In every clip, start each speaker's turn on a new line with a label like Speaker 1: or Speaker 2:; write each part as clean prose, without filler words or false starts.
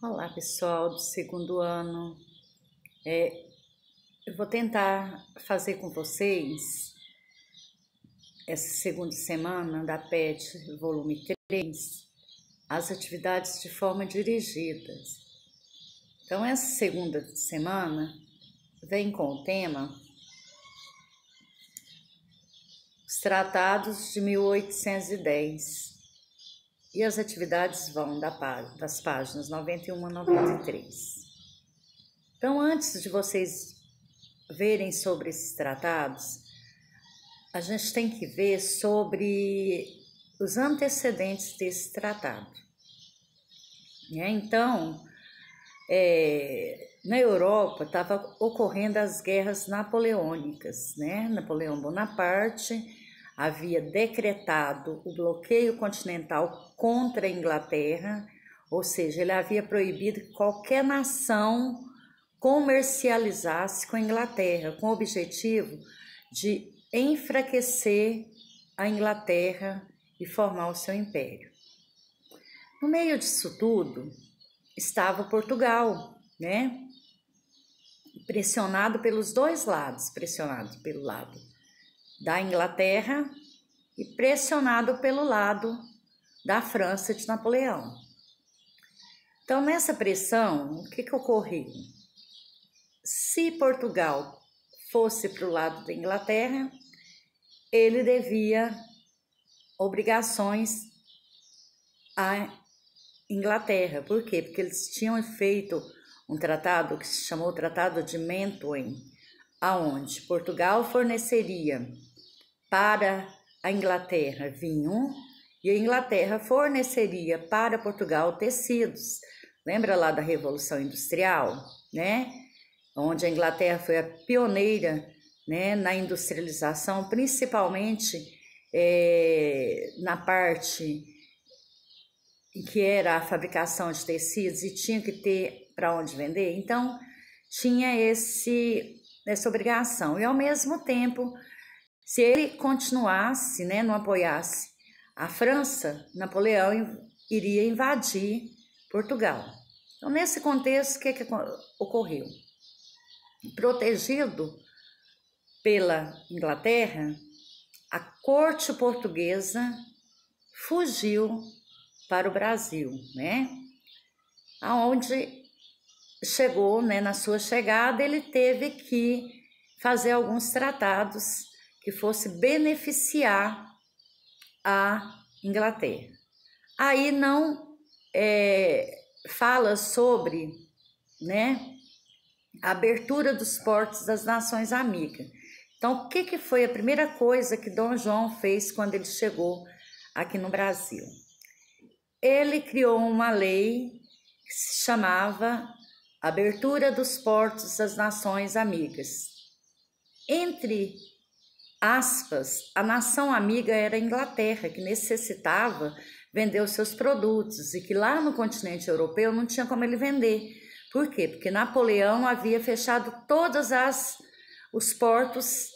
Speaker 1: Olá, pessoal do segundo ano. Eu vou tentar fazer com vocês essa segunda semana da PET volume 3, as atividades de forma dirigida. Então, essa segunda semana vem com o tema Os Tratados de 1810. E as atividades vão das páginas 91 a 93. Então, antes de vocês verem sobre esses tratados, a gente tem que ver sobre os antecedentes desse tratado. Então, na Europa estava ocorrendo as guerras napoleônicas, Napoleão Bonaparte havia decretado o bloqueio continental contra a Inglaterra, ou seja, ele havia proibido que qualquer nação comercializasse com a Inglaterra, com o objetivo de enfraquecer a Inglaterra e formar o seu império. No meio disso tudo estava Portugal, pressionado pelos dois lados, pressionado pelo lado da Inglaterra e pressionado pelo lado da França de Napoleão. Então, nessa pressão, o que ocorreu? Se Portugal fosse para o lado da Inglaterra, ele devia obrigações à Inglaterra. Por quê? Porque eles tinham feito um tratado que se chamou Tratado de Mentuen, aonde Portugal forneceria para a Inglaterra vinho e a Inglaterra forneceria para Portugal tecidos. Lembra lá da Revolução Industrial, onde a Inglaterra foi a pioneira, na industrialização, principalmente na parte em que era a fabricação de tecidos e tinha que ter para onde vender. Então, tinha essa obrigação. E, ao mesmo tempo, se ele continuasse, não apoiasse a França, Napoleão iria invadir Portugal. Então, nesse contexto, o que ocorreu? Protegido pela Inglaterra, a corte portuguesa fugiu para o Brasil, aonde chegou, na sua chegada, ele teve que fazer alguns tratados que fosse beneficiar a Inglaterra. Aí não fala sobre, a abertura dos portos das nações amigas. Então, o que foi a primeira coisa que Dom João fez quando ele chegou aqui no Brasil? Ele criou uma lei que se chamava Abertura dos Portos das Nações Amigas. Entre aspas, a nação amiga era a Inglaterra, que necessitava vender os seus produtos e que lá no continente europeu não tinha como ele vender. Por quê? Porque Napoleão havia fechado todos os portos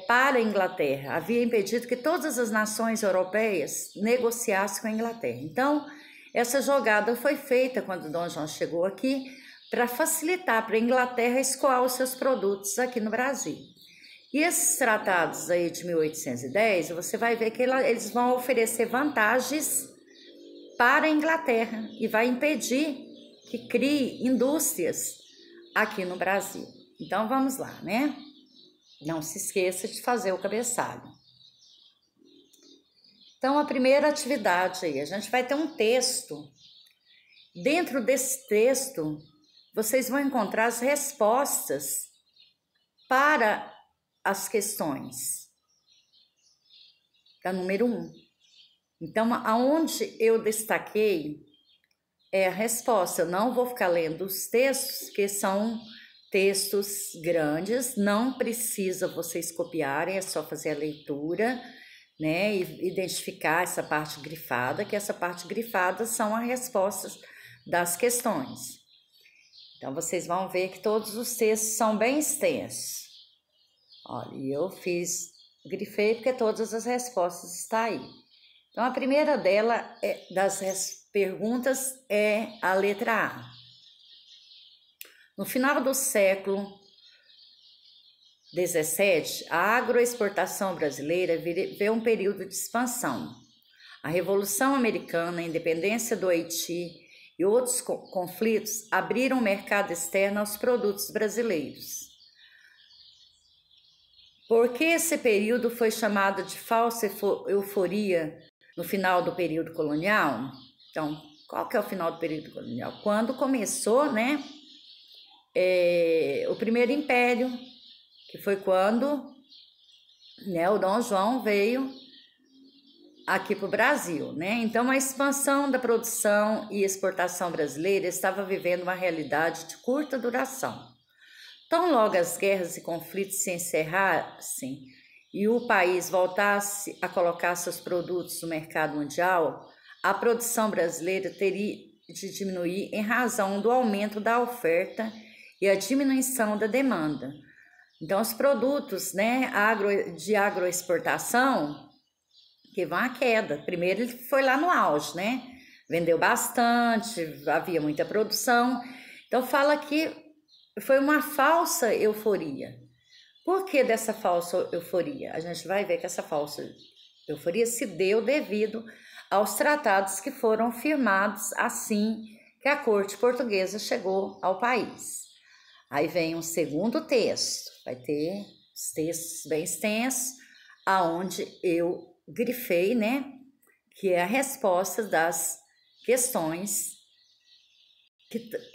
Speaker 1: para a Inglaterra, havia impedido que todas as nações europeias negociassem com a Inglaterra. Então, essa jogada foi feita quando Dom João chegou aqui para facilitar para a Inglaterra escoar os seus produtos aqui no Brasil. E esses tratados aí de 1810, você vai ver que eles vão oferecer vantagens para a Inglaterra e vai impedir que crie indústrias aqui no Brasil. Então, vamos lá, Não se esqueça de fazer o cabeçalho. Então, a primeira atividade aí, a gente vai ter um texto. Dentro desse texto, vocês vão encontrar as respostas para as questões da número 1. Então, aonde eu destaquei é a resposta. Eu não vou ficar lendo os textos, que são textos grandes, não precisa vocês copiarem, é só fazer a leitura, e identificar essa parte grifada, que essa parte grifada são as respostas das questões. Então, vocês vão ver que todos os textos são bem extensos. Olha, eu grifei porque todas as respostas estão aí. Então, a primeira dela das perguntas é a letra A. No final do século XVII, a agroexportação brasileira viveu um período de expansão. A Revolução Americana, a independência do Haiti e outros conflitos abriram o mercado externo aos produtos brasileiros. Por que esse período foi chamado de falsa euforia no final do período colonial? Então, qual que é o final do período colonial? Quando começou, né, o primeiro império, que foi quando, né, o Dom João veio aqui para o Brasil, né? Então, a expansão da produção e exportação brasileira estava vivendo uma realidade de curta duração. Tão logo as guerras e conflitos se encerrassem e o país voltasse a colocar seus produtos no mercado mundial, a produção brasileira teria de diminuir em razão do aumento da oferta e a diminuição da demanda. Então, os produtos, né, de agroexportação que vão à queda. Primeiro ele foi lá no auge, né? Vendeu bastante, havia muita produção. Então, fala que foi uma falsa euforia. Por que dessa falsa euforia? A gente vai ver que essa falsa euforia se deu devido aos tratados que foram firmados assim que a corte portuguesa chegou ao país. Aí vem um segundo texto, vai ter os textos bem extensos, aonde eu grifei, né, que é a resposta das questões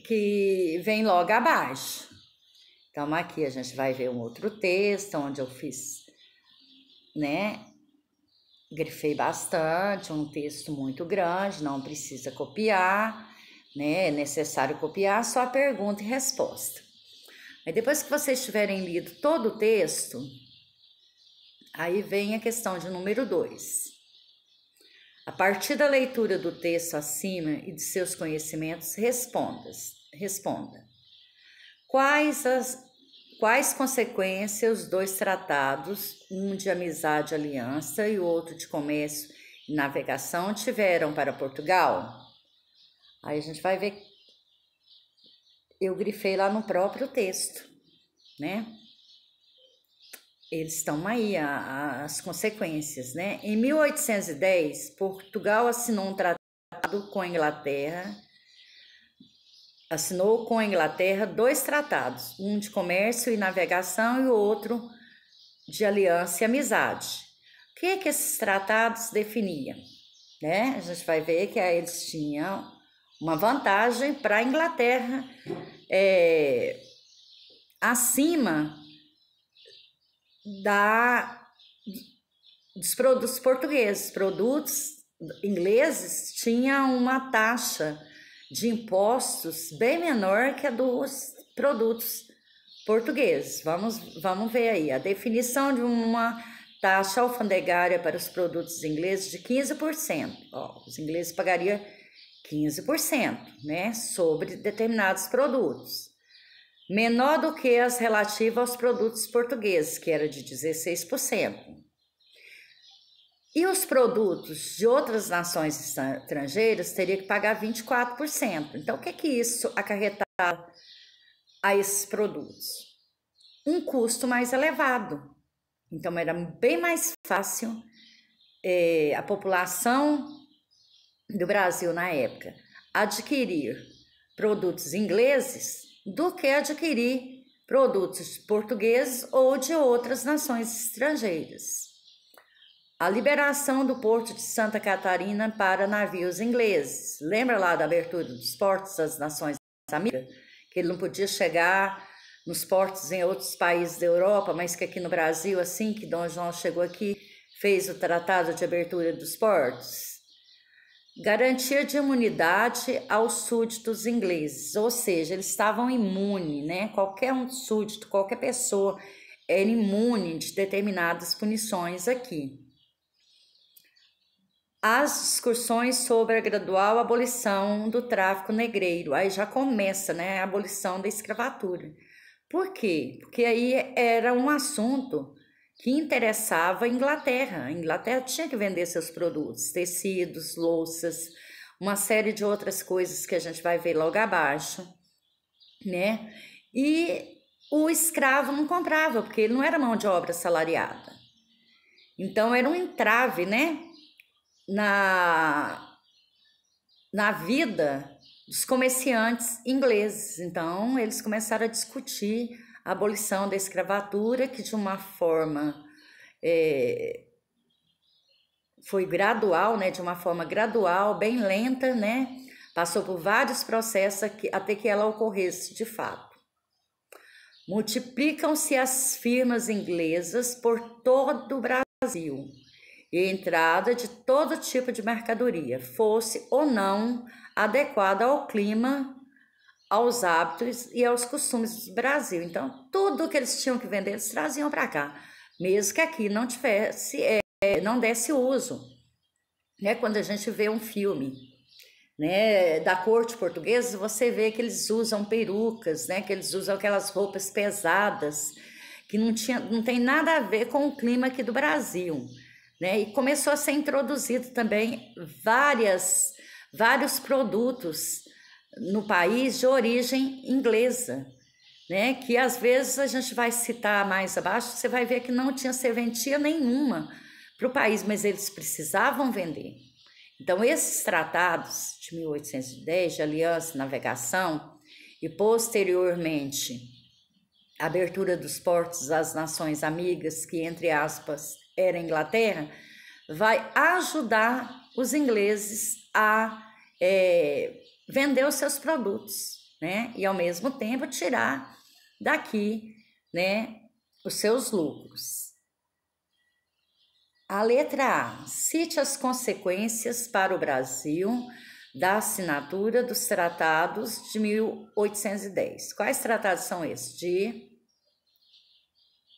Speaker 1: que vem logo abaixo. Então, aqui a gente vai ver um outro texto, onde eu fiz, né, grifei bastante, um texto muito grande, não precisa copiar, né, é necessário copiar só a pergunta e resposta. Aí depois que vocês tiverem lido todo o texto, aí vem a questão de número 2. A partir da leitura do texto acima e de seus conhecimentos, responda. Quais consequências os dois tratados, um de amizade e aliança e o outro de comércio e navegação, tiveram para Portugal? Aí a gente vai ver, eu grifei lá no próprio texto, né? Eles estão aí, as consequências, né? Em 1810, Portugal assinou um tratado com a Inglaterra, assinou com a Inglaterra 2 tratados, um de comércio e navegação e o outro de aliança e amizade. O que esses tratados definiam? Né? A gente vai ver que eles tinham uma vantagem para a Inglaterra acima dos produtos portugueses. Produtos ingleses tinham uma taxa de impostos bem menor que a dos produtos portugueses. Vamos ver aí a definição de uma taxa alfandegária para os produtos ingleses de 15%. Os ingleses pagariam 15%, né, sobre determinados produtos. Menor do que as relativas aos produtos portugueses, que era de 16%. E os produtos de outras nações estrangeiras teriam que pagar 24%. Então, o que isso acarretava a esses produtos? Um custo mais elevado. Então, era bem mais fácil a população do Brasil na época adquirir produtos ingleses do que adquirir produtos portugueses ou de outras nações estrangeiras. A liberação do porto de Santa Catarina para navios ingleses. Lembra lá da abertura dos portos das nações amigas? Que ele não podia chegar nos portos em outros países da Europa, mas que aqui no Brasil, assim que Dom João chegou aqui, fez o tratado de abertura dos portos. Garantia de imunidade aos súditos ingleses, ou seja, eles estavam imunes, né? Qualquer um súdito, qualquer pessoa era imune de determinadas punições aqui. As discussões sobre a gradual abolição do tráfico negreiro, aí já começa, né, a abolição da escravatura. Por quê? Porque aí era um assunto que interessava a Inglaterra. A Inglaterra tinha que vender seus produtos, tecidos, louças, uma série de outras coisas que a gente vai ver logo abaixo, né? E o escravo não comprava, porque ele não era mão de obra salariada. Então era um entrave, né? Na vida dos comerciantes ingleses. Então eles começaram a discutir a abolição da escravatura, que de uma forma foi gradual, né? De uma forma gradual, bem lenta, né? Passou por vários processos até que ela ocorresse de fato. Multiplicam-se as firmas inglesas por todo o Brasil e a entrada de todo tipo de mercadoria, fosse ou não adequada ao clima, aos hábitos e aos costumes do Brasil. Então, tudo que eles tinham que vender, eles traziam para cá, mesmo que aqui não tivesse, não desse uso. Né? Quando a gente vê um filme, né, da corte portuguesa, você vê que eles usam perucas, né, que eles usam aquelas roupas pesadas, que não tem nada a ver com o clima aqui do Brasil, né? E começou a ser introduzido também vários produtos no país de origem inglesa, né? Que às vezes a gente vai citar mais abaixo, você vai ver que não tinha serventia nenhuma para o país, mas eles precisavam vender. Então, esses tratados de 1810, de aliança e navegação, e posteriormente a abertura dos portos às nações amigas, que entre aspas era a Inglaterra, vai ajudar os ingleses a vender os seus produtos, né? E ao mesmo tempo tirar daqui, né, os seus lucros. A letra A, cite as consequências para o Brasil da assinatura dos tratados de 1810. Quais tratados são esses? De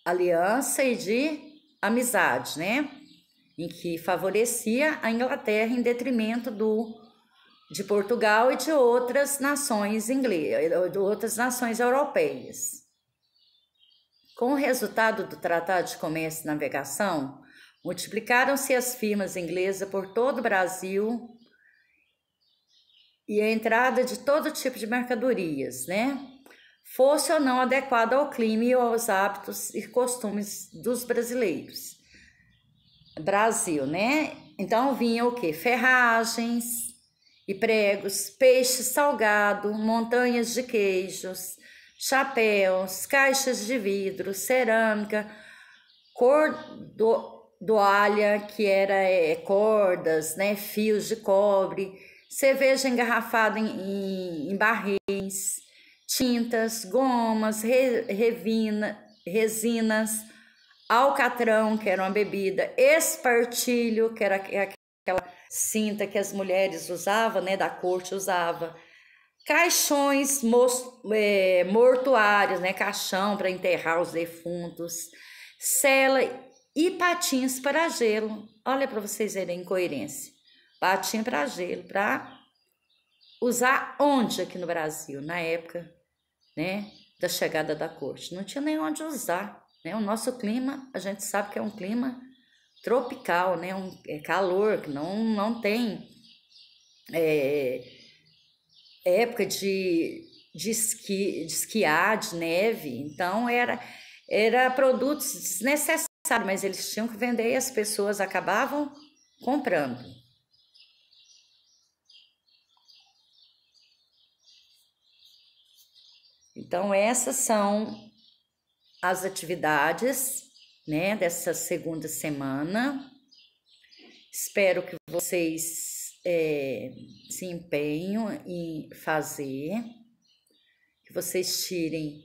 Speaker 1: aliança e de amizade, né? Em que favorecia a Inglaterra em detrimento de Portugal e de outras nações de outras nações europeias. Com o resultado do Tratado de Comércio e Navegação, multiplicaram-se as firmas inglesas por todo o Brasil e a entrada de todo tipo de mercadorias, né? Fosse ou não adequada ao clima e aos hábitos e costumes dos brasileiros. Brasil, né? Então vinha o quê? Ferragens e pregos, peixe salgado, montanhas de queijos, chapéus, caixas de vidro, cerâmica, cordoalha, que era cordas, né? Fios de cobre, cerveja engarrafada em barris, tintas, gomas, resinas, alcatrão, que era uma bebida, espartilho, que era aquela cinta que as mulheres usavam, né, da corte usava, caixões mortuários, né, caixão para enterrar os defuntos, cela e patins para gelo. Olha para vocês verem a incoerência. Patinho para gelo, para usar onde aqui no Brasil, na época, né, da chegada da corte? Não tinha nem onde usar, né? O nosso clima, a gente sabe que é um clima tropical, né? Calor, que não tem época de esquiar, de neve. Então era produtos desnecessários, mas eles tinham que vender e as pessoas acabavam comprando. Então, essas são as atividades, né, dessa segunda semana. Espero que vocês se empenhem em fazer, que vocês tirem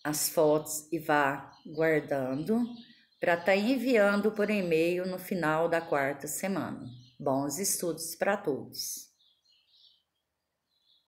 Speaker 1: as fotos e vá guardando para estar enviando por e-mail no final da quarta semana. Bons estudos para todos!